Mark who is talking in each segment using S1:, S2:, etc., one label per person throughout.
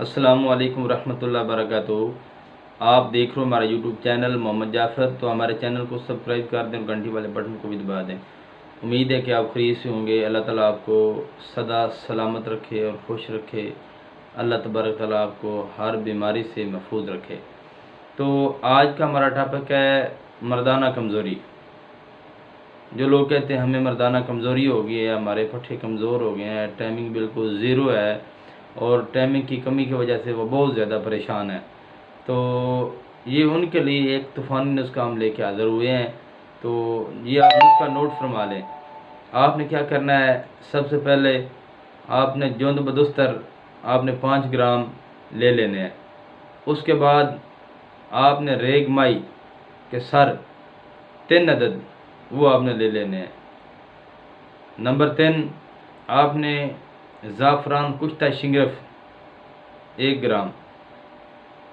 S1: अस्सलामुअलैकुम रहमतुल्लाहि वबरकातुहू। आप देख रहे हो हमारा यूट्यूब चैनल मोहम्मद जाफ़र। तो हमारे चैनल को सब्सक्राइब कर दें और घंटी वाले बटन को भी दबा दें। उम्मीद है कि आप खरीद से होंगे। अल्लाह ताला आपको सदा सलामत रखे और खुश रखे। अल्लाह तबारक ताला आपको हर बीमारी से महफूज रखे। तो आज का हमारा टॉपिक है मर्दाना कमज़ोरी। जो लोग कहते हैं हमें मर्दाना कमज़ोरी हो गई है, हमारे पट्ठे कमज़ोर हो गए हैं, टाइमिंग बिल्कुल ज़ीरो है और टाइमिंग की कमी की वजह से वो बहुत ज़्यादा परेशान है, तो ये उनके लिए एक तूफ़ानी नुस्खा हम लेके हाज़िर हुए हैं। तो ये आप नुस्खा नोट फरमा लें। आपने क्या करना है, सबसे पहले आपने जोंद बदुस्तर आपने 5 ग्राम ले लेने हैं। उसके बाद आपने रेग माई के सर 3 अदद वो आपने ले लेने हैं। नंबर 3 आपने ज़ाफ़रान कुश्ता शिंगरफ 1 ग्राम।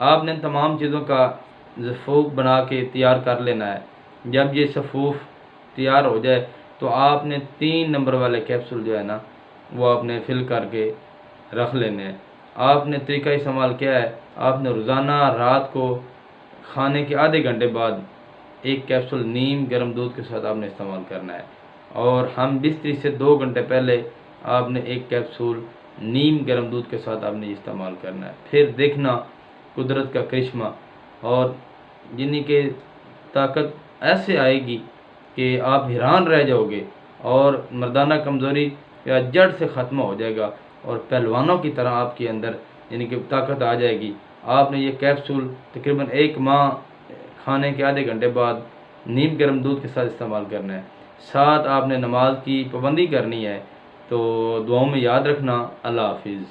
S1: आपने तमाम चीज़ों का सफ़ूफ बना के तैयार कर लेना है। जब ये सफ़ूफ तैयार हो जाए तो आपने 3 नंबर वाले कैप्सूल जो है ना वो आपने फिल करके रख लेने हैं। आपने तरीका इस्तेमाल किया है, आपने रोज़ाना रात को खाने के आधे घंटे बाद 1 कैप्सूल नीम गर्म दूध के साथ आपने इस्तेमाल करना है। और हम बिस्तरी से 2 घंटे पहले आपने 1 कैप्सूल नीम गर्म दूध के साथ आपने इस्तेमाल करना है। फिर देखना कुदरत का करिश्मा और जिन्हीं के ताकत ऐसे आएगी कि आप हैरान रह जाओगे और मर्दाना कमज़ोरी या जड़ से ख़त्म हो जाएगा और पहलवानों की तरह आपके अंदर यानी कि ताकत आ जाएगी। आपने ये कैप्सूल तकरीबन 1 माह खाने के आधे घंटे बाद नीम गर्म दूध के साथ इस्तेमाल करना है। साथ आपने नमाज की पाबंदी करनी है। तो दुआओं में याद रखना। अल्लाह हाफिज़।